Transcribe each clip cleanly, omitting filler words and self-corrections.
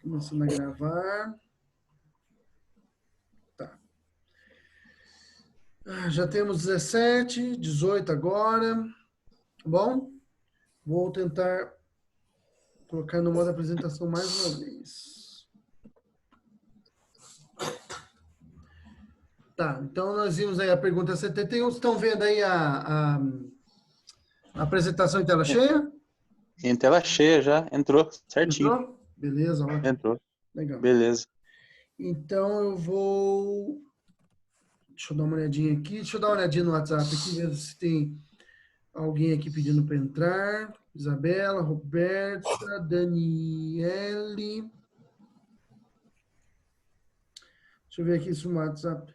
Começando a gravar. Tá. Já temos 17, 18 agora. Bom, vou tentar colocar no modo apresentação mais uma vez. Tá, então nós vimos aí a pergunta 71. Estão vendo aí a apresentação em tela cheia? Em tela cheia já, entrou certinho. Entrou? Beleza, ótimo. Entrou. Legal. Beleza. Então eu vou... Deixa eu dar uma olhadinha aqui. Deixa eu dar uma olhadinha no WhatsApp aqui, ver se tem alguém aqui pedindo para entrar. Isabela, Roberta, Daniele. Deixa eu ver aqui se o WhatsApp.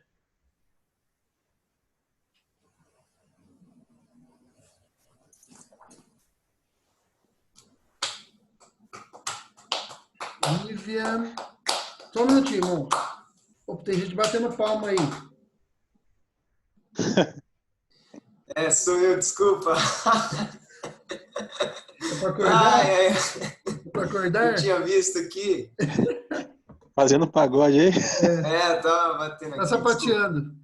Lívia. Só um minutinho, irmão. Opa, tem gente batendo palma aí. Sou eu, desculpa. É para acordar? É para acordar? Eu tinha visto aqui. Fazendo pagode aí? Tava batendo aqui. Tá sapateando.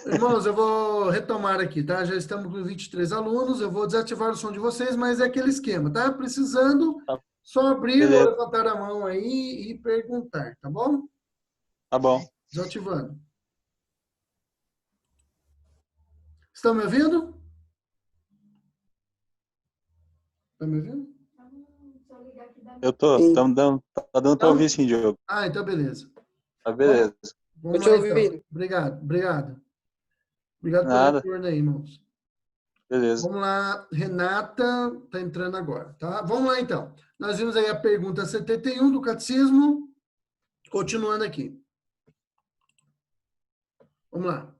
Irmãos, eu vou retomar aqui, tá? Já estamos com 23 alunos, eu vou desativar o som de vocês, mas é aquele esquema, tá? Precisando, só abrir ou levantar a mão aí e perguntar, tá bom? Tá bom. Desativando. Estão me ouvindo? Estão me ouvindo? Eu tô, tá dando pra ouvir sim, Diogo. Ah, então beleza. Tá beleza. Vamos lá, então. Obrigado. Obrigado pelo retorno aí, irmãos. Beleza. Vamos lá, Renata tá entrando agora, tá? Vamos lá, então. Nós vimos aí a pergunta 71 do Catecismo. Continuando aqui. Vamos lá.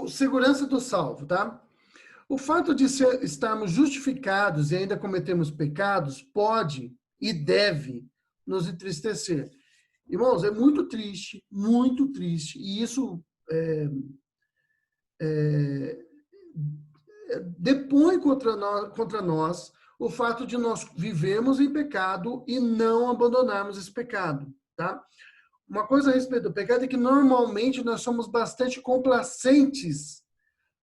Segurança do salvo, tá? O fato de estarmos justificados e ainda cometemos pecados pode e deve nos entristecer. Irmãos, é muito triste, e isso depõe contra nós o fato de nós vivermos em pecado e não abandonarmos esse pecado, tá? Uma coisa a respeito do pecado é que normalmente nós somos bastante complacentes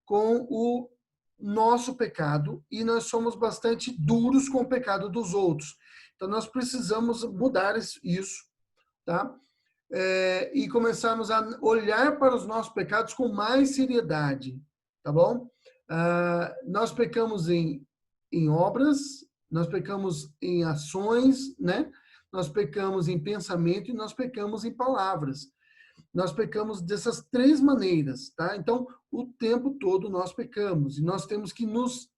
com o nosso pecado e nós somos bastante duros com o pecado dos outros. Então nós precisamos mudar isso, tá? E começarmos a olhar para os nossos pecados com mais seriedade, tá bom? Nós pecamos em obras, nós pecamos em ações, né? Nós pecamos em pensamento e nós pecamos em palavras. Nós pecamos dessas três maneiras, tá? Então, o tempo todo nós pecamos e nós temos que nos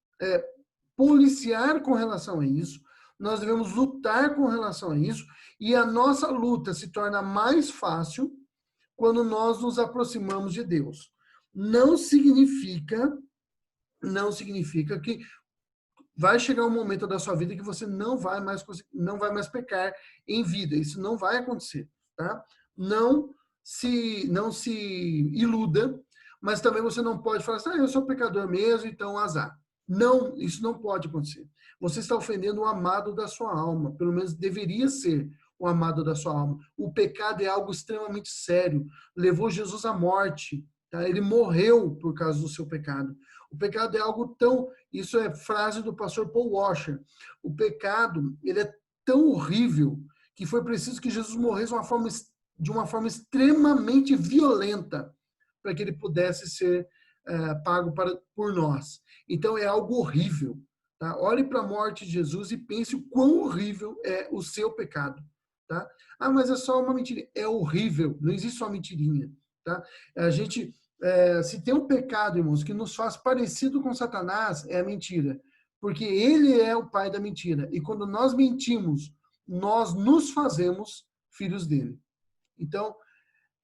policiar com relação a isso, nós devemos lutar com relação a isso e a nossa luta se torna mais fácil quando nós nos aproximamos de Deus. Não significa que vai chegar um momento da sua vida que você não vai mais pecar em vida. Isso não vai acontecer, tá? Não se iluda, mas também você não pode falar assim, eu sou pecador mesmo, então azar. Não, isso não pode acontecer. Você está ofendendo o amado da sua alma, pelo menos deveria ser o amado da sua alma. O pecado é algo extremamente sério, levou Jesus à morte, tá? Ele morreu por causa do seu pecado. O pecado é algo tão... Isso é frase do pastor Paul Washer. O pecado, ele é tão horrível que foi preciso que Jesus morresse de uma forma extremamente violenta para que ele pudesse ser pago por nós. Então, é algo horrível. Tá? Olhe para a morte de Jesus e pense o quão horrível é o seu pecado. Tá? Mas é só uma mentira. É horrível. Não existe só mentirinha. Tá? A gente... se tem um pecado, irmãos, que nos faz parecido com Satanás, é a mentira. Porque ele é o pai da mentira. E quando nós mentimos, nós nos fazemos filhos dele. Então,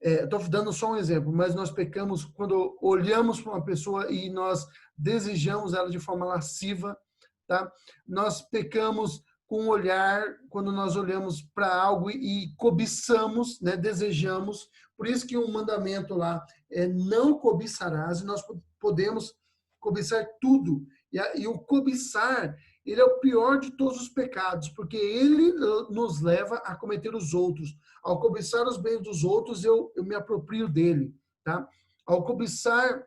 estou dando só um exemplo, mas nós pecamos quando olhamos para uma pessoa e nós desejamos ela de forma lasciva, tá? Nós pecamos com o olhar, quando nós olhamos para algo e cobiçamos, né? Desejamos. Por isso que o mandamento lá é não cobiçarás, e nós podemos cobiçar tudo. E o cobiçar, ele é o pior de todos os pecados, porque ele nos leva a cometer os outros. Ao cobiçar os bens dos outros, eu me aproprio dele, tá? Ao cobiçar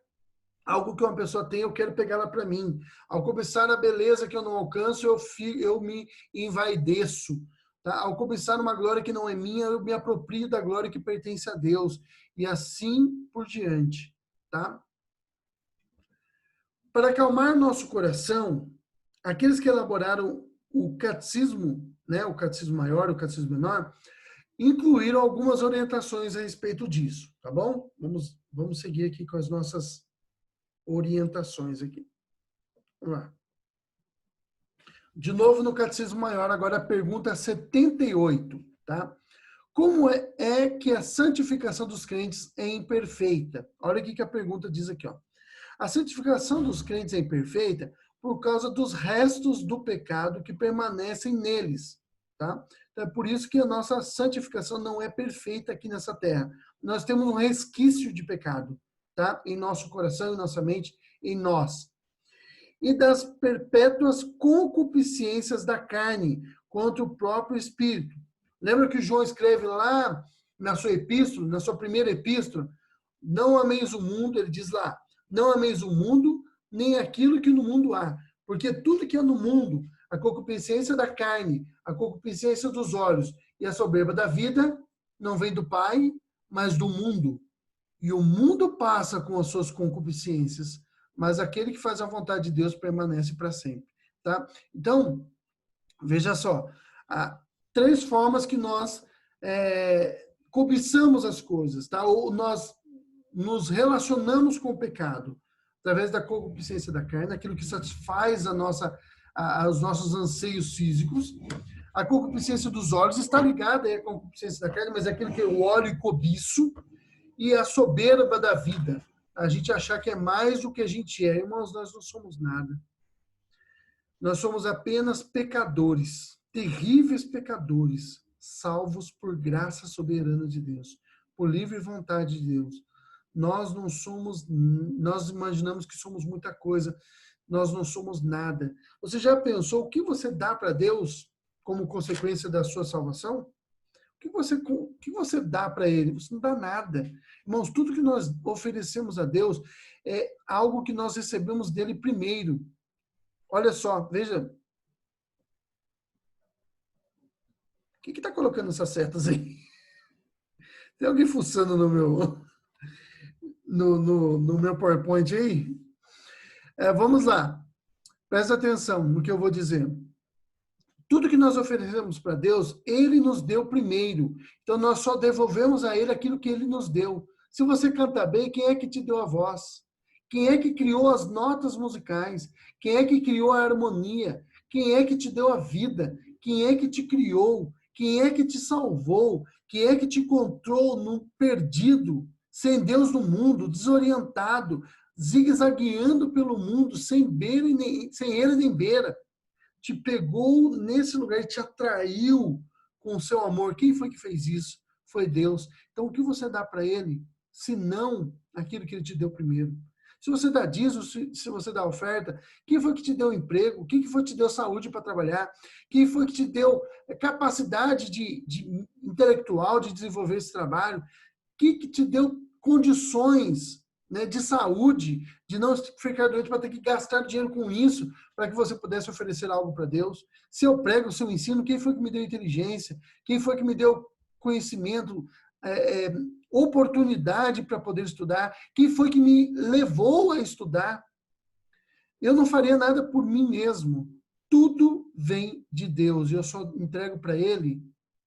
algo que uma pessoa tem, eu quero pegá-la para mim. Ao cobiçar a beleza que eu não alcanço, eu me envaideço. Tá? Ao cobiçar uma glória que não é minha, eu me aproprio da glória que pertence a Deus. E assim por diante. Tá? Para acalmar nosso coração, aqueles que elaboraram o catecismo, né, o catecismo maior, o catecismo menor, incluíram algumas orientações a respeito disso. Tá bom? Vamos seguir aqui com as nossas orientações aqui. Vamos lá. De novo no Catecismo Maior, agora a pergunta 78, tá? Como é que a santificação dos crentes é imperfeita? Olha o que a pergunta diz aqui, ó. A santificação dos crentes é imperfeita por causa dos restos do pecado que permanecem neles, tá? Então, é por isso que a nossa santificação não é perfeita aqui nessa terra. Nós temos um resquício de pecado, tá? Em nosso coração, em nossa mente, em nós. E das perpétuas concupiscências da carne contra o próprio Espírito. Lembra que João escreve lá na sua epístola, na sua primeira epístola, não ameis o mundo, ele diz lá, não ameis o mundo, nem aquilo que no mundo há. Porque tudo que há no mundo, a concupiscência da carne, a concupiscência dos olhos e a soberba da vida, não vem do Pai, mas do mundo. E o mundo passa com as suas concupiscências, mas aquele que faz a vontade de Deus permanece para sempre, tá? Então, veja só, há 3 formas que nós cobiçamos as coisas, tá? Ou nós nos relacionamos com o pecado, através da concupiscência da carne, aquilo que satisfaz os nossos anseios físicos. A concupiscência dos olhos está ligada à concupiscência da carne, mas é aquilo que eu olho e cobiço. E a soberba da vida. A gente achar que é mais do que a gente é. Irmãos, nós não somos nada. Nós somos apenas pecadores, terríveis pecadores, salvos por graça soberana de Deus, por livre vontade de Deus. Nós não somos, nós imaginamos que somos muita coisa, nós não somos nada. Você já pensou o que você dá para Deus como consequência da sua salvação? O que você dá para ele? Você não dá nada. Irmãos, tudo que nós oferecemos a Deus é algo que nós recebemos dele primeiro. Olha só, veja. O que está colocando essas setas aí? Tem alguém fuçando no meu PowerPoint aí? Vamos lá. Presta atenção no que eu vou dizer. Tudo que nós oferecemos para Deus, Ele nos deu primeiro. Então, nós só devolvemos a Ele aquilo que Ele nos deu. Se você canta bem, quem é que te deu a voz? Quem é que criou as notas musicais? Quem é que criou a harmonia? Quem é que te deu a vida? Quem é que te criou? Quem é que te salvou? Quem é que te encontrou no perdido, sem Deus no mundo, desorientado, zigue-zagueando pelo mundo, sem ele nem beira? Te pegou nesse lugar e te atraiu com o seu amor. Quem foi que fez isso? Foi Deus. Então, o que você dá para Ele, se não aquilo que Ele te deu primeiro? Se você dá dízimo, se você dá oferta, quem foi que te deu emprego? Quem foi que te deu saúde para trabalhar? Quem foi que te deu capacidade de intelectual de desenvolver esse trabalho? Quem que te deu condições, né, de saúde, de não ficar doente para ter que gastar dinheiro com isso, para que você pudesse oferecer algo para Deus? Se eu prego, se eu ensino, quem foi que me deu inteligência? Quem foi que me deu conhecimento, oportunidade para poder estudar? Quem foi que me levou a estudar? Eu não faria nada por mim mesmo. Tudo vem de Deus e eu só entrego para Ele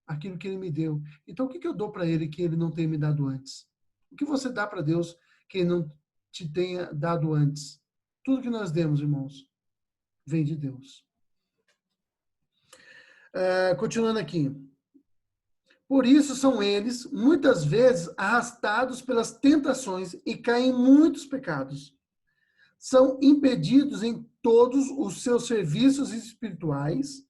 aquilo que Ele me deu. Então, o que eu dou para Ele que Ele não tenha me dado antes? O que você dá para Deus que Ele não te tenha dado antes? Tudo que nós demos, irmãos, vem de Deus. Continuando aqui. Por isso são eles, muitas vezes, arrastados pelas tentações e caem em muitos pecados. São impedidos em todos os seus serviços espirituais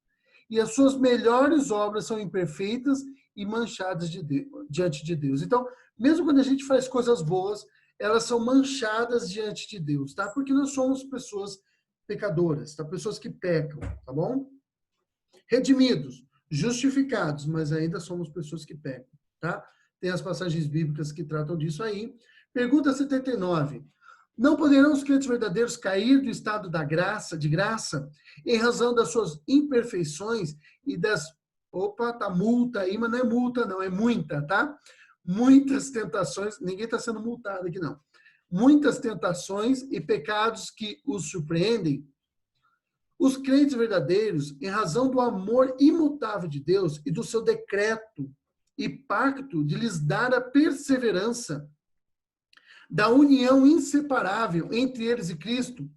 e as suas melhores obras são imperfeitas e manchadas diante de Deus. Então, mesmo quando a gente faz coisas boas, elas são manchadas diante de Deus, tá? Porque nós somos pessoas pecadoras, tá? Pessoas que pecam, tá bom? Redimidos, justificados, mas ainda somos pessoas que pecam, tá? Tem as passagens bíblicas que tratam disso aí. Pergunta 79. Não poderão os crentes verdadeiros cair do estado da graça, de graça, em razão das suas imperfeições e das... Opa, tá multa aí, mas não é multa não, é muita, tá? Muitas tentações, ninguém está sendo multado aqui não. Muitas tentações e pecados que os surpreendem. Os crentes verdadeiros, em razão do amor imutável de Deus e do seu decreto e pacto de lhes dar a perseverança, da união inseparável entre eles e Cristo,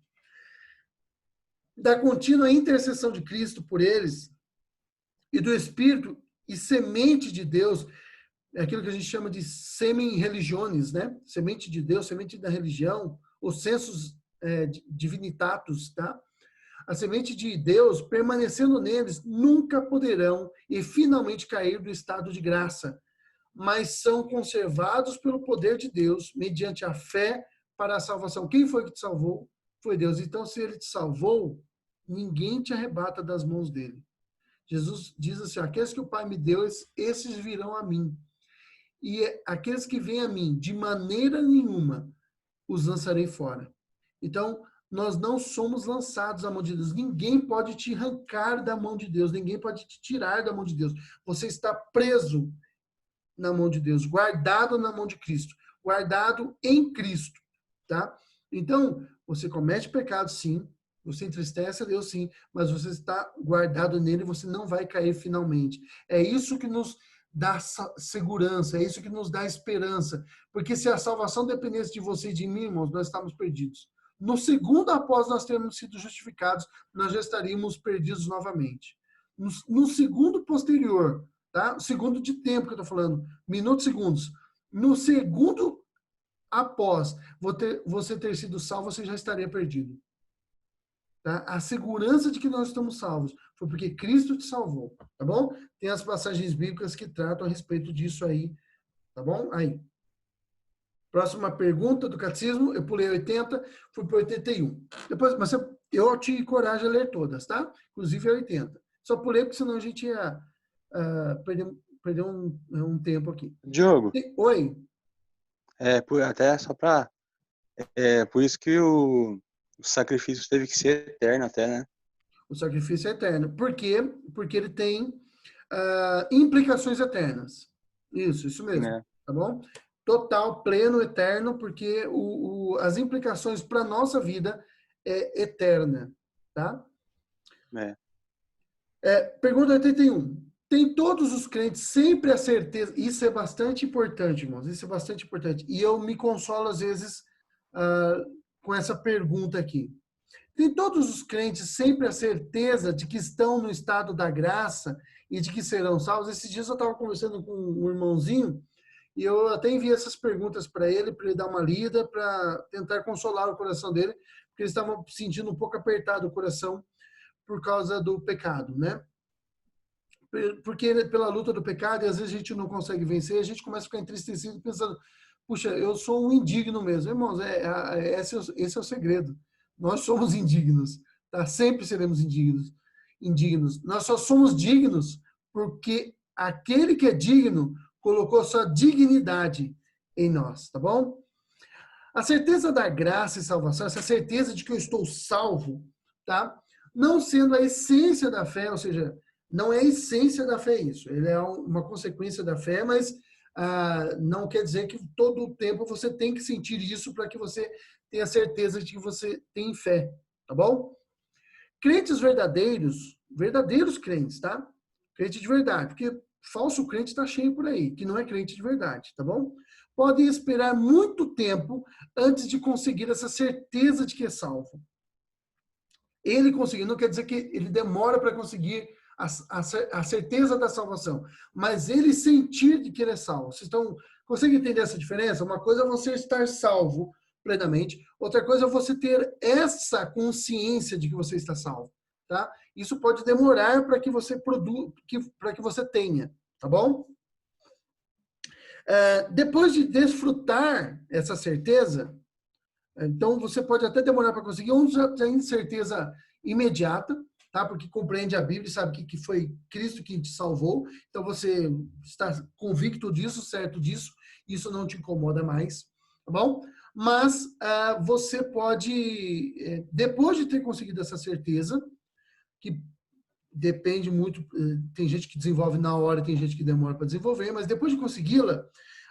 da contínua intercessão de Cristo por eles e do Espírito e semente de Deus, é aquilo que a gente chama de semen religiones, né? Semente de Deus, semente da religião, os sensus divinitatus, tá? A semente de Deus, permanecendo neles, nunca poderão e finalmente cair do estado de graça, mas são conservados pelo poder de Deus, mediante a fé para a salvação. Quem foi que te salvou? Foi Deus. Então, se ele te salvou, ninguém te arrebata das mãos dele. Jesus diz assim, aqueles que o Pai me deu, esses virão a mim. E aqueles que vêm a mim, de maneira nenhuma, os lançarei fora. Então, nós não somos lançados à mão de Deus. Ninguém pode te arrancar da mão de Deus. Ninguém pode te tirar da mão de Deus. Você está preso na mão de Deus, guardado na mão de Cristo, guardado em Cristo, tá? Então, você comete pecado, sim, você entristece a Deus, sim, mas você está guardado nele, você não vai cair finalmente. É isso que nos dá segurança, é isso que nos dá esperança, porque se a salvação dependesse de você e de mim, irmãos, nós estamos perdidos. No segundo após nós termos sido justificados, nós já estaríamos perdidos novamente. No segundo posterior, tá? Segundo de tempo que eu estou falando, minutos, segundos. No segundo após você ter sido salvo, você já estaria perdido. Tá? A segurança de que nós estamos salvos foi porque Cristo te salvou, tá bom? Tem as passagens bíblicas que tratam a respeito disso aí, tá bom? Aí. Próxima pergunta do catecismo, eu pulei 80, fui para 81. Depois, mas eu te encorajo a ler todas, tá? Inclusive a 80. Só pulei porque senão a gente ia perder um tempo aqui. Diogo. Oi. Até só para... por isso que o sacrifício teve que ser eterno até, né? O sacrifício é eterno. Por quê? Porque ele tem implicações eternas. Isso mesmo. Tá bom? Total, pleno, eterno, porque as implicações para a nossa vida é eterna. Tá? Pergunta 81. Tem todos os crentes sempre a certeza... Isso é bastante importante, irmãos. Isso é bastante importante. E eu me consolo, às vezes, com essa pergunta aqui. Tem todos os crentes sempre a certeza de que estão no estado da graça e de que serão salvos? Esses dias eu estava conversando com um irmãozinho e eu até enviei essas perguntas para ele dar uma lida, para tentar consolar o coração dele, porque ele estava sentindo um pouco apertado o coração por causa do pecado, né? Porque pela luta do pecado, e às vezes a gente não consegue vencer, a gente começa a ficar entristecido pensando, puxa, eu sou um indigno mesmo. Irmãos, esse é o segredo. Nós somos indignos, tá? Sempre seremos indignos. Nós só somos dignos porque aquele que é digno colocou sua dignidade em nós, tá bom? A certeza da graça e salvação, essa certeza de que eu estou salvo, tá? Não sendo a essência da fé, ou seja, não é a essência da fé isso. Ele é uma consequência da fé, mas não quer dizer que todo o tempo você tem que sentir isso para que você tenha certeza de que você tem fé, tá bom? Crentes verdadeiros crentes, tá? Crente de verdade, porque falso crente está cheio por aí, que não é crente de verdade, tá bom? Podem esperar muito tempo antes de conseguir essa certeza de que é salvo. Ele conseguir, não quer dizer que ele demora para conseguir a certeza da salvação, mas ele sentir de que ele é salvo. Vocês conseguem entender essa diferença? Uma coisa é você estar salvo plenamente, outra coisa é você ter essa consciência de que você está salvo, tá? Isso pode demorar para que você para que você tenha, tá bom? Depois de desfrutar essa certeza, Então, você pode até demorar para conseguir, uns já tem certeza imediata, tá? Porque compreende a Bíblia e sabe que foi Cristo quem te salvou. Então, você está convicto disso, certo disso, isso não te incomoda mais, tá bom? Mas você pode, depois de ter conseguido essa certeza, que depende muito, tem gente que desenvolve na hora, tem gente que demora para desenvolver, mas depois de consegui-la,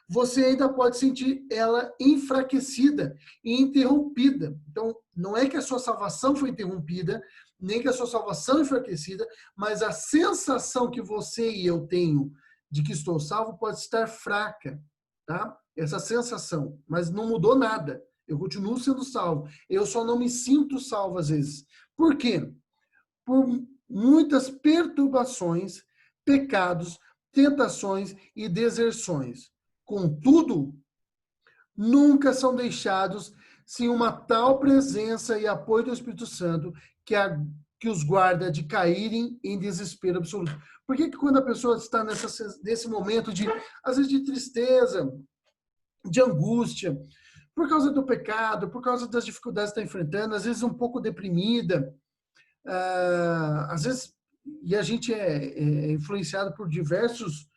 você ainda pode sentir ela enfraquecida e interrompida. Então, não é que a sua salvação foi interrompida, nem que a sua salvação é enfraquecida, mas a sensação que você e eu tenho de que estou salvo pode estar fraca, tá? Essa sensação, mas não mudou nada. Eu continuo sendo salvo. Eu só não me sinto salvo às vezes. Por quê? Por muitas perturbações, pecados, tentações e deserções. Contudo, nunca são deixados sem uma tal presença e apoio do Espírito Santo que os guarda de caírem em desespero absoluto. Por que quando a pessoa está nesse momento de, às vezes, de tristeza, de angústia, por causa do pecado, por causa das dificuldades que está enfrentando, às vezes um pouco deprimida, às vezes, e a gente é influenciado por diversos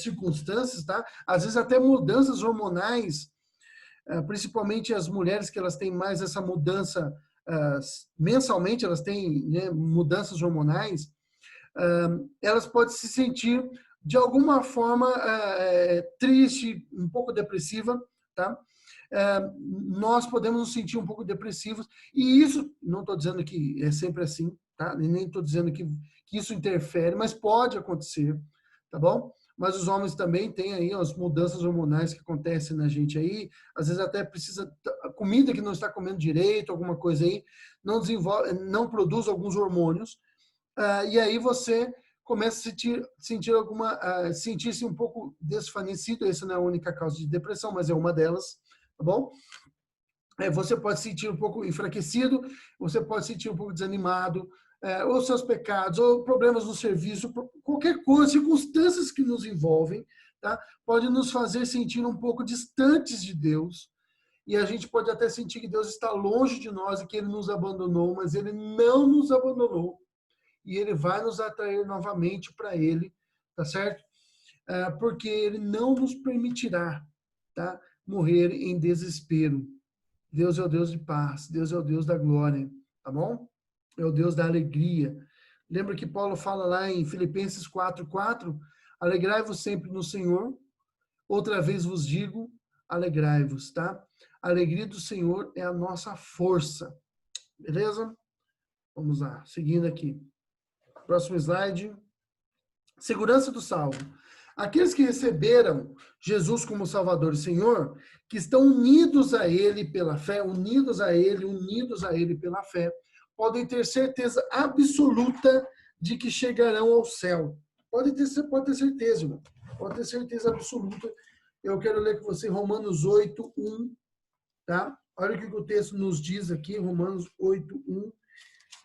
circunstâncias, tá? Às vezes até mudanças hormonais, principalmente as mulheres que elas têm mais essa mudança mensalmente, elas têm, né, mudanças hormonais, elas podem se sentir de alguma forma triste, um pouco depressiva, tá? Nós podemos nos sentir um pouco depressivos, e isso, não estou dizendo que é sempre assim, tá? Nem estou dizendo que isso interfere, mas pode acontecer, tá bom? Mas os homens também têm aí as mudanças hormonais que acontecem na gente aí, às vezes até precisa, comida que não está comendo direito, alguma coisa aí, não desenvolve, não produz alguns hormônios, e aí você começa a sentir-se um pouco desfanecido. Essa não é a única causa de depressão, mas é uma delas, tá bom? Você pode se sentir um pouco enfraquecido, você pode se sentir um pouco desanimado, ou seus pecados, ou problemas no serviço, qualquer coisa, circunstâncias que nos envolvem, tá? Pode nos fazer sentir um pouco distantes de Deus, e a gente pode até sentir que Deus está longe de nós e que Ele nos abandonou, mas Ele não nos abandonou, e Ele vai nos atrair novamente para Ele, tá certo? Porque Ele não nos permitirá, tá, morrer em desespero. Deus é o Deus de paz, Deus é o Deus da glória, tá bom? É o Deus da alegria. Lembra que Paulo fala lá em Filipenses 4:4, alegrai-vos sempre no Senhor. Outra vez vos digo, alegrai-vos, tá? A alegria do Senhor é a nossa força. Beleza? Vamos lá, seguindo aqui. Próximo slide. Segurança do salvo. Aqueles que receberam Jesus como Salvador e Senhor, que estão unidos a Ele pela fé, unidos a Ele pela fé, podem ter certeza absoluta de que chegarão ao céu. Pode ter certeza, irmão. Pode ter certeza absoluta. Eu quero ler com você Romanos 8:1, tá? Olha o que o texto nos diz aqui, Romanos 8:1,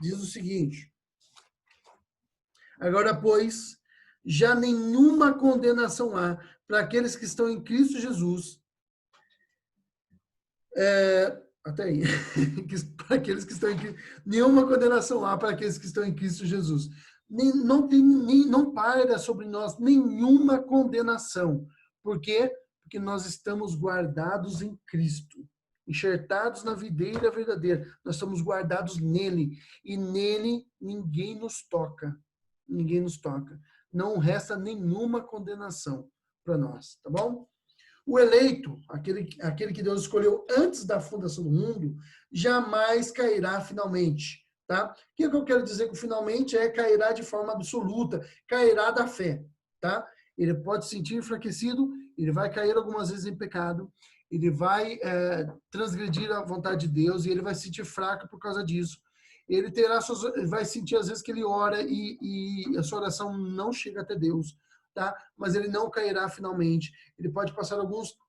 diz o seguinte: agora, pois, já nenhuma condenação há para aqueles que estão em Cristo Jesus. Até aí. Para aqueles que estão em Cristo. Nenhuma condenação há para aqueles que estão em Cristo Jesus. Não paira sobre nós nenhuma condenação. Por quê? Porque nós estamos guardados em Cristo. Enxertados na videira verdadeira. Nós estamos guardados nele. E nele ninguém nos toca. Ninguém nos toca. Não resta nenhuma condenação para nós, tá bom? O eleito, aquele que Deus escolheu antes da fundação do mundo, jamais cairá finalmente, tá? O que eu quero dizer com finalmente é cairá de forma absoluta, cairá da fé, tá? Ele pode se sentir enfraquecido, ele vai cair algumas vezes em pecado, ele vai transgredir a vontade de Deus e ele vai se sentir fraco por causa disso. Ele vai sentir às vezes que ele ora e a sua oração não chega até Deus, tá? Mas ele não cairá finalmente. Ele pode passar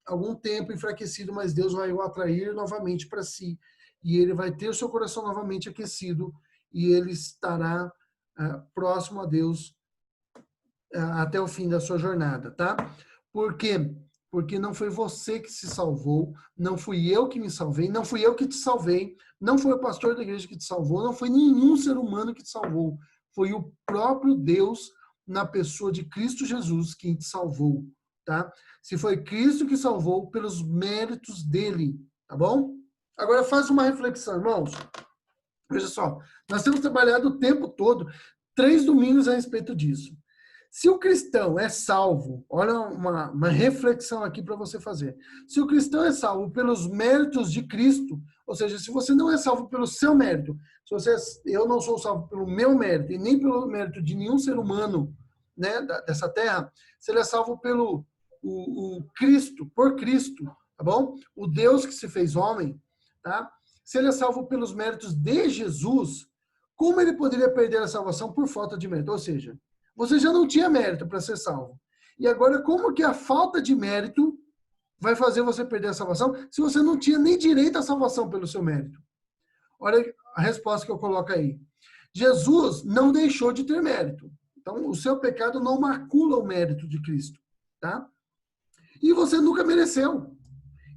algum tempo enfraquecido, mas Deus vai o atrair novamente para si. E ele vai ter o seu coração novamente aquecido e ele estará próximo a Deus até o fim da sua jornada, tá? Por quê? porque não foi você que se salvou, não fui eu que me salvei, não fui eu que te salvei, não foi o pastor da igreja que te salvou, não foi nenhum ser humano que te salvou, foi o próprio Deus na pessoa de Cristo Jesus quem te salvou, tá? Se foi Cristo que salvou, pelos méritos dele, tá bom? Agora faça uma reflexão, irmãos. Veja só, nós temos trabalhado o tempo todo, 3 domingos a respeito disso. Se o cristão é salvo, olha uma reflexão aqui para você fazer. Se o cristão é salvo pelos méritos de Cristo, ou seja, se você não é salvo pelo seu mérito, eu não sou salvo pelo meu mérito e nem pelo mérito de nenhum ser humano, né, dessa terra, se ele é salvo pelo o Cristo, por Cristo, tá bom? O Deus que se fez homem, tá? Se ele é salvo pelos méritos de Jesus, como ele poderia perder a salvação por falta de mérito? Ou seja, você já não tinha mérito para ser salvo. E agora, como que a falta de mérito vai fazer você perder a salvação se você não tinha nem direito à salvação pelo seu mérito? Olha a resposta que eu coloco aí. Jesus não deixou de ter mérito. Então, o seu pecado não macula o mérito de Cristo, tá? E você nunca mereceu.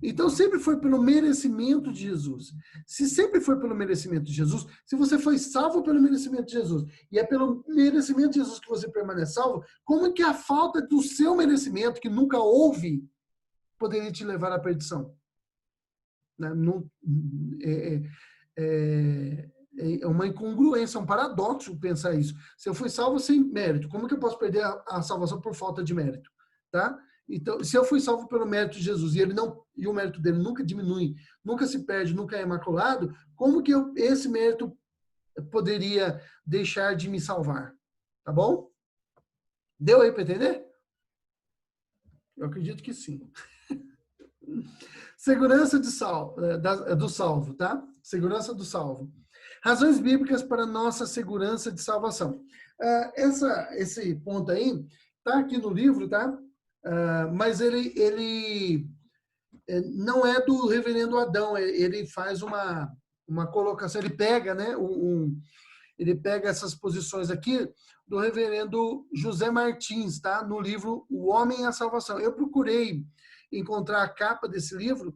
Então, sempre foi pelo merecimento de Jesus. Se sempre foi pelo merecimento de Jesus, se você foi salvo pelo merecimento de Jesus, e é pelo merecimento de Jesus que você permanece salvo, como é que a falta do seu merecimento, que nunca houve, poderia te levar à perdição? Não, é uma incongruência, um paradoxo pensar isso. Se eu fui salvo sem mérito, como que eu posso perder a salvação por falta de mérito? Tá? Então, se eu fui salvo pelo mérito de Jesus e o mérito dele nunca diminui, nunca se perde, nunca é imaculado, como que esse mérito poderia deixar de me salvar? Tá bom? Deu aí para entender? Eu acredito que sim. Segurança do salvo, tá? Segurança do salvo. Razões bíblicas para nossa segurança de salvação. Esse ponto aí tá aqui no livro, tá? Mas ele não é do reverendo Adão, ele faz uma colocação, ele pega, né, ele pega essas posições aqui do reverendo José Martins, tá, no livro O Homem e a Salvação. Eu procurei encontrar a capa desse livro,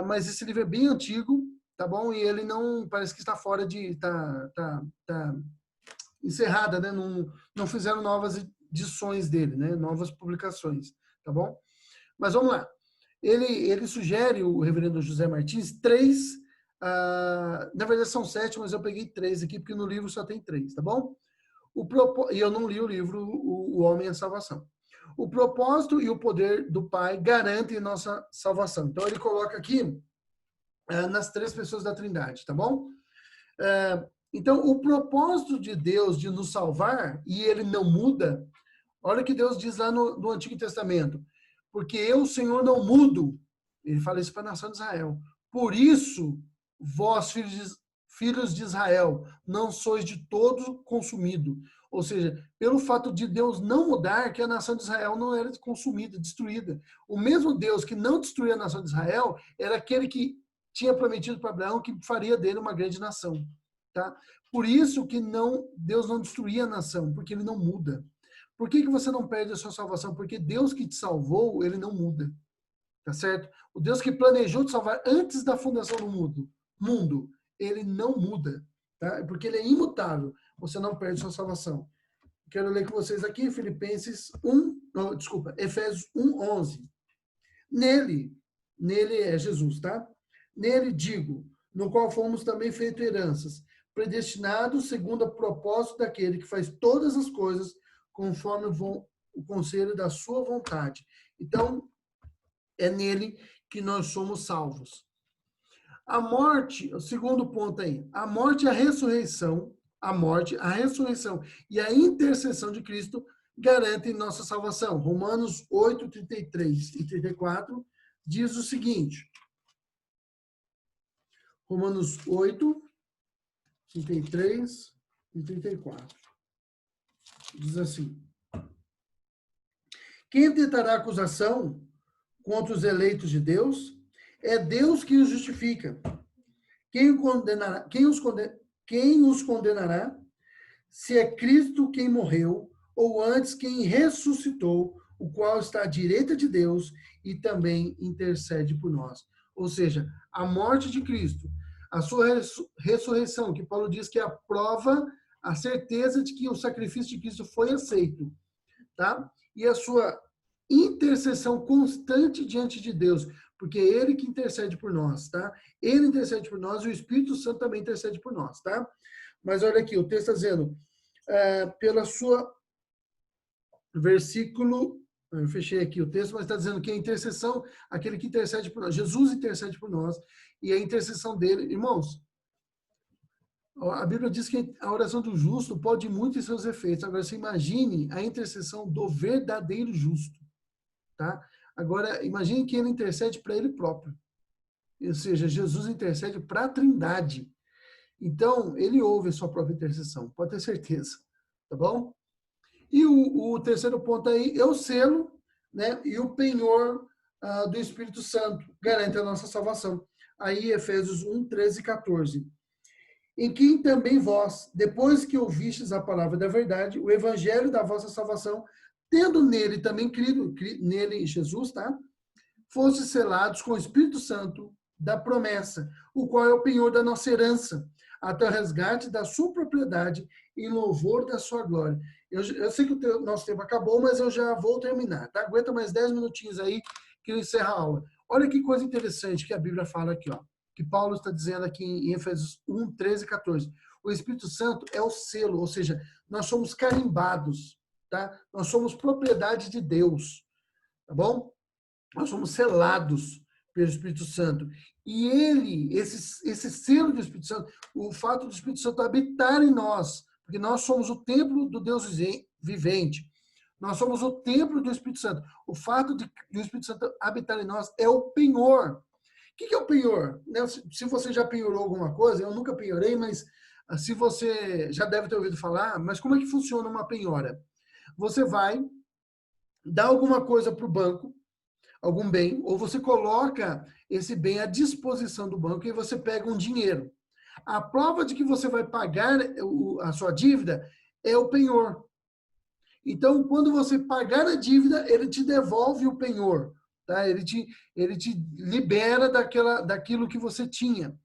mas esse livro é bem antigo, tá bom? E ele não, parece que está fora de, tá encerrada, né, não fizeram novas edições dele, né, novas publicações, tá bom? Mas vamos lá. Ele sugere, o reverendo José Martins, 3, na verdade são 7, mas eu peguei 3 aqui, porque no livro só tem 3, tá bom? E eu não li o livro O Homem e a Salvação. O propósito e o poder do Pai garantem nossa salvação. Então ele coloca aqui nas 3 pessoas da Trindade, tá bom? Então, o propósito de Deus de nos salvar, e ele não muda, olha o que Deus diz lá no Antigo Testamento. Porque eu, Senhor, não mudo. Ele fala isso para a nação de Israel. Por isso, vós, filhos de Israel, não sois de todo consumido. Ou seja, pelo fato de Deus não mudar, que a nação de Israel não era consumida, destruída. O mesmo Deus que não destruía a nação de Israel era aquele que tinha prometido para Abraão que faria dele uma grande nação. Tá? Por isso que Deus não destruía a nação, porque ele não muda. Por que você não perde a sua salvação? Porque Deus que te salvou, ele não muda. Tá certo? O Deus que planejou te salvar antes da fundação do mundo, ele não muda. Tá? Porque ele é imutável. Você não perde a sua salvação. Quero ler com vocês aqui Efésios 1:11. Nele é Jesus, tá? Nele digo, no qual fomos também feitos heranças, predestinados segundo o propósito daquele que faz todas as coisas conforme o conselho da sua vontade. Então, é nele que nós somos salvos. A morte, o segundo ponto aí, a morte e a ressurreição, e a intercessão de Cristo garantem nossa salvação. Romanos 8, 33 e 34 diz o seguinte, Romanos 8, 33 e 34. Diz assim, quem tentará acusação contra os eleitos de Deus? É Deus que os justifica. Quem os condenará? Se é Cristo quem morreu, ou antes quem ressuscitou, o qual está à direita de Deus e também intercede por nós. Ou seja, a morte de Cristo, a sua ressurreição, que Paulo diz que é a prova, a certeza de que o sacrifício de Cristo foi aceito, tá? E a sua intercessão constante diante de Deus, porque é Ele que intercede por nós, tá? Ele intercede por nós e o Espírito Santo também intercede por nós, tá? Mas olha aqui, o texto está dizendo, pela sua versículo, eu fechei aqui o texto, mas está dizendo que a intercessão, aquele que intercede por nós, Jesus intercede por nós, e a intercessão dele, irmãos, a Bíblia diz que a oração do justo pode muito em seus efeitos. Agora, você imagine a intercessão do verdadeiro justo, tá? Agora, imagine que ele intercede para ele próprio. Ou seja, Jesus intercede para a Trindade. Então, ele ouve a sua própria intercessão, pode ter certeza, tá bom? E o terceiro ponto aí é o selo, né? E o penhor do Espírito Santo garante a nossa salvação. Aí, Efésios 1, 13 e 14. Em quem também vós, depois que ouvistes a palavra da verdade, o evangelho da vossa salvação, tendo nele também crido, nele Jesus, tá? Fostes selados com o Espírito Santo da promessa, o qual é o penhor da nossa herança, até o resgate da sua propriedade em louvor da sua glória. Eu sei que o nosso tempo acabou, mas eu já vou terminar, tá? Aguenta mais 10 minutinhos aí que eu encerro a aula. Olha que coisa interessante que a Bíblia fala aqui, ó. Que Paulo está dizendo aqui em Efésios 1, 13 e 14. O Espírito Santo é o selo, ou seja, nós somos carimbados, tá? Nós somos propriedade de Deus, tá bom? Nós somos selados pelo Espírito Santo. E ele, esse selo do Espírito Santo, o fato do Espírito Santo habitar em nós, porque nós somos o templo do Deus vivente. Nós somos o templo do Espírito Santo. O fato de o Espírito Santo habitar em nós é o penhor. O que é o penhor? Se você já penhorou alguma coisa, eu nunca penhorei, mas se você já deve ter ouvido falar, mas como é que funciona uma penhora? Você vai dar alguma coisa para o banco, algum bem, ou você coloca esse bem à disposição do banco e você pega um dinheiro. A prova de que você vai pagar a sua dívida é o penhor. Então, quando você pagar a dívida, ele te devolve o penhor. Tá? Ele te libera daquilo que você tinha.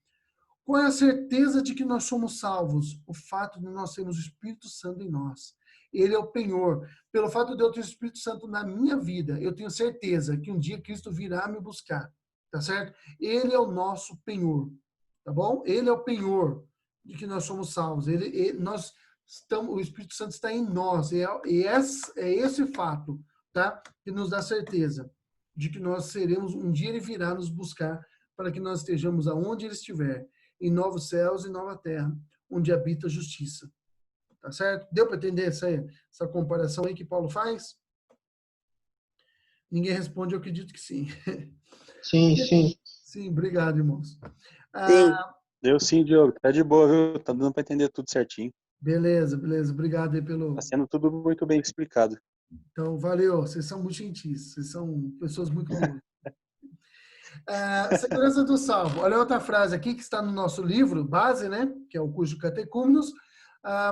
Qual é a certeza de que nós somos salvos? O fato de nós termos o Espírito Santo em nós. Ele é o penhor. Pelo fato de eu ter o Espírito Santo na minha vida, eu tenho certeza que um dia Cristo virá me buscar. Tá certo? Ele é o nosso penhor. Tá bom? Ele é o penhor de que nós somos salvos. O Espírito Santo está em nós. É esse fato, tá? Que nos dá certeza de que nós seremos, um dia ele virá nos buscar para que nós estejamos aonde ele estiver, em novos céus e nova terra, onde habita a justiça. Tá certo? Deu para entender essa comparação aí que Paulo faz? Ninguém responde, eu acredito que sim. Sim, sim. Sim, obrigado, irmãos. Sim. Deu sim, Diogo. Tá de boa, viu? Tá dando para entender tudo certinho. Beleza. Obrigado aí pelo... Tá sendo tudo muito bem explicado. Então, valeu. Vocês são muito gentis. Vocês são pessoas muito boas. Segurança do salvo. Olha outra frase aqui que está no nosso livro base, né? Que é o curso de Catecúmenos,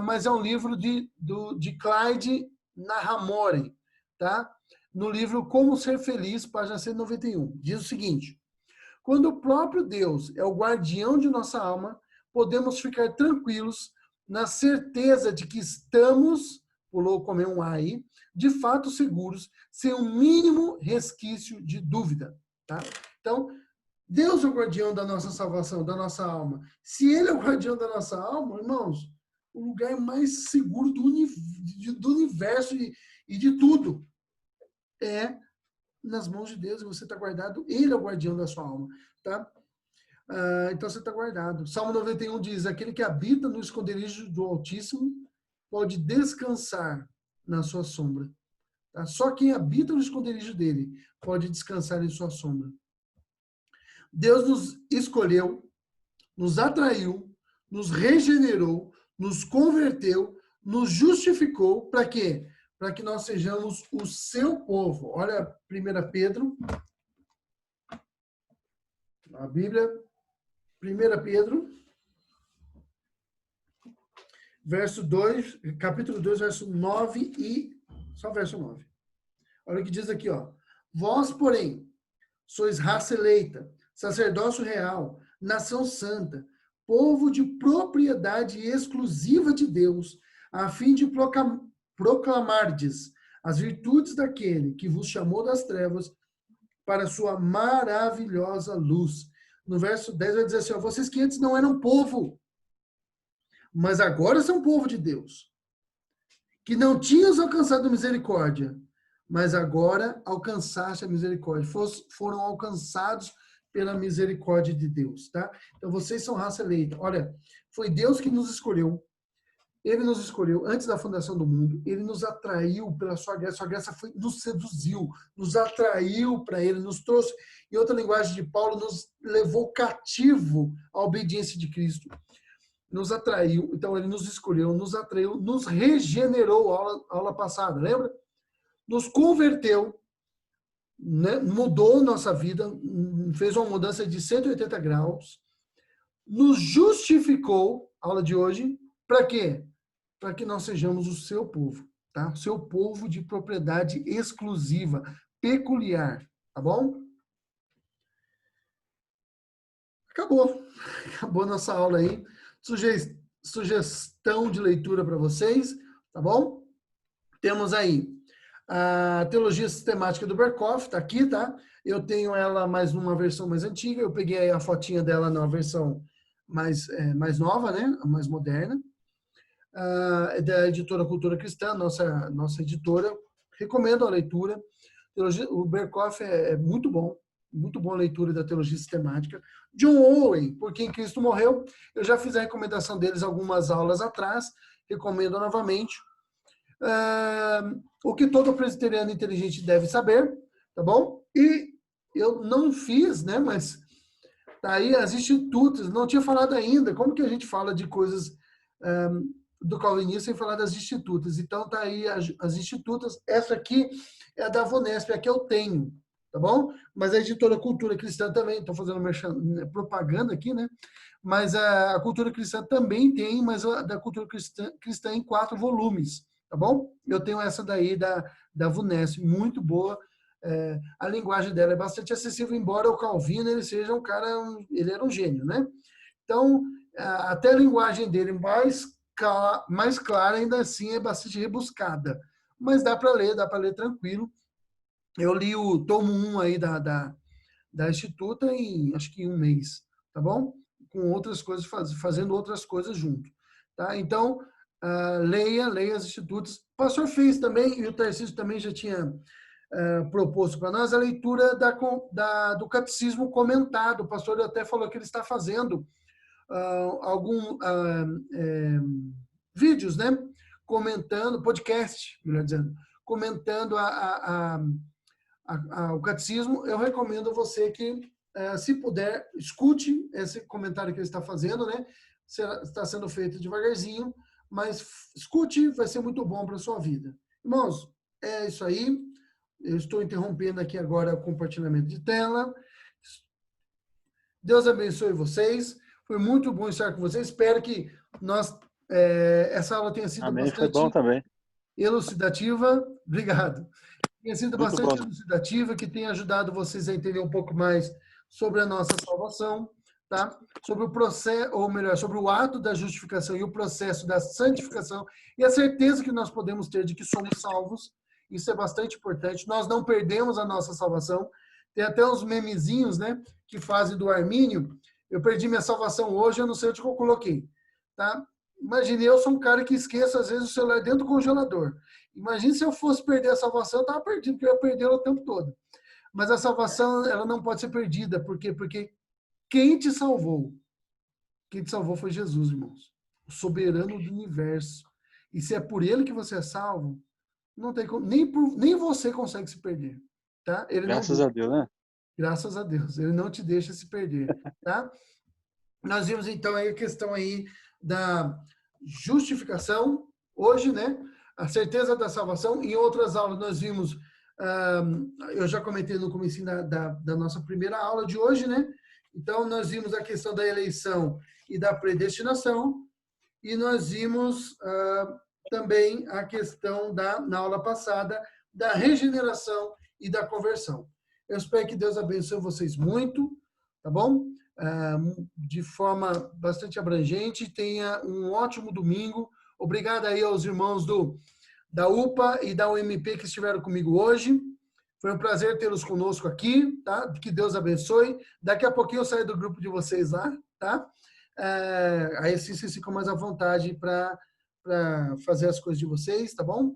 mas é um livro de Clyde Nahamori, tá? No livro Como Ser Feliz, página 191. Diz o seguinte: quando o próprio Deus é o guardião de nossa alma, podemos ficar tranquilos na certeza de que estamos, pulou comer um A aí, de fato seguros, sem o mínimo resquício de dúvida, tá? Então, Deus é o guardião da nossa salvação, da nossa alma. Se Ele é o guardião da nossa alma, irmãos, o lugar mais seguro do universo e de tudo é nas mãos de Deus. Você está guardado, Ele é o guardião da sua alma, tá? Então você está guardado. Salmo 91 diz: aquele que habita no esconderijo do Altíssimo pode descansar na sua sombra. Tá? Só quem habita no esconderijo dele pode descansar em sua sombra. Deus nos escolheu, nos atraiu, nos regenerou, nos converteu, nos justificou. Para quê? Para que nós sejamos o seu povo. Olha 1 Pedro. A Bíblia, 1 Pedro, verso 2, capítulo 2, verso 9 e... Só verso 9. Olha o que diz aqui, ó. Vós, porém, sois raça eleita, sacerdócio real, nação santa, povo de propriedade exclusiva de Deus, a fim de proclamardes as virtudes daquele que vos chamou das trevas para a sua maravilhosa luz. No verso 10 vai dizer assim, ó, vocês que antes não eram povo, mas agora são povo de Deus, que não tinhas alcançado misericórdia, mas agora alcançaste a misericórdia, foram alcançados pela misericórdia de Deus, tá? Então vocês são raça eleita. Olha, foi Deus que nos escolheu. Ele nos escolheu antes da fundação do mundo, ele nos atraiu pela sua graça nos seduziu, nos atraiu para ele, nos trouxe, em outra linguagem de Paulo, nos levou cativo à obediência de Cristo. Nos atraiu, então ele nos escolheu, nos atraiu, nos regenerou, aula passada, lembra? Nos converteu, né? Mudou nossa vida, fez uma mudança de 180 graus, nos justificou, aula de hoje, para quê? Para que nós sejamos o seu povo, tá? O seu povo de propriedade exclusiva, peculiar, tá bom? Acabou nossa aula aí. Sugestão de leitura para vocês, tá bom? Temos aí a Teologia Sistemática do Berkhof, tá aqui, tá? Eu tenho ela mais numa versão mais antiga, eu peguei a fotinha dela na versão mais nova, né? Mais moderna. Da editora Cultura Cristã, nossa editora. Recomendo a leitura. O Berkhof é muito bom a leitura da teologia sistemática. John Owen, Por Quem Cristo Morreu, eu já fiz a recomendação deles algumas aulas atrás, recomendo novamente. O que todo presbiteriano inteligente deve saber, tá bom? E eu não fiz, né, mas tá aí as institutas, não tinha falado ainda, como que a gente fala de coisas do calvinismo sem falar das institutas. Então tá aí as institutas, essa aqui é a da Vunesp, a que eu tenho, tá bom? Mas a editora Cultura Cristã também, estou fazendo propaganda aqui, né? Mas a Cultura Cristã também tem, mas a da Cultura Cristã em 4 volumes, tá bom? Eu tenho essa daí da Vunesp, muito boa. A linguagem dela é bastante acessível, embora o Calvino ele seja ele era um gênio, né? Então, até a linguagem dele mais clara, ainda assim é bastante rebuscada. Mas dá para ler tranquilo. Eu li o tomo 1 aí da Instituta acho que em um mês, tá bom? Com outras coisas, fazendo outras coisas junto, tá? Então, leia as Institutas. O pastor fez também, e o Tarcísio também já tinha proposto para nós, a leitura do Catecismo Comentado. O pastor até falou que ele está fazendo vídeos, né? Comentando, podcast, melhor dizendo, comentando o catecismo. Eu recomendo você que, se puder, escute esse comentário que ele está fazendo, né? Está sendo feito devagarzinho, mas escute, vai ser muito bom para a sua vida. Irmãos, é isso aí. Eu estou interrompendo aqui agora o compartilhamento de tela. Deus abençoe vocês. Foi muito bom estar com vocês. Espero que essa aula tenha sido Amém, bastante foi bom também. elucidativa. Obrigado. Tenha sido Muito bastante bom. elucidativa, que tenha ajudado vocês a entender um pouco mais sobre a nossa salvação, tá? Sobre o processo, ou melhor, sobre o ato da justificação e o processo da santificação e a certeza que nós podemos ter de que somos salvos. Isso é bastante importante. Nós não perdemos a nossa salvação. Tem até uns memezinhos, né, que fazem do Armínio. Eu perdi minha salvação hoje, eu não sei onde que eu coloquei, tá? Imagine, eu sou um cara que esqueço, às vezes, o celular dentro do congelador. Imagine se eu fosse perder a salvação, eu estava perdido, porque eu ia perder ela o tempo todo. Mas a salvação, ela não pode ser perdida. Por quê? Porque quem te salvou foi Jesus, irmãos. O soberano do universo. E se é por ele que você é salvo, não tem como, nem você consegue se perder, tá? Graças a Deus, né? Graças a Deus. Ele não te deixa se perder, tá? Nós vimos, então, aí a questão aí da justificação, hoje, né? A certeza da salvação. Em outras aulas, nós vimos, eu já comentei no começo da nossa primeira aula de hoje, né? Então, nós vimos a questão da eleição e da predestinação. E nós vimos também a questão na aula passada, da regeneração e da conversão. Eu espero que Deus abençoe vocês muito, tá bom? De forma bastante abrangente. Tenha um ótimo domingo. Obrigado aí aos irmãos da UPA e da UMP que estiveram comigo hoje. Foi um prazer tê-los conosco aqui, tá? Que Deus abençoe. Daqui a pouquinho eu saio do grupo de vocês lá, tá? Aí assim vocês ficam mais à vontade para fazer as coisas de vocês, tá bom?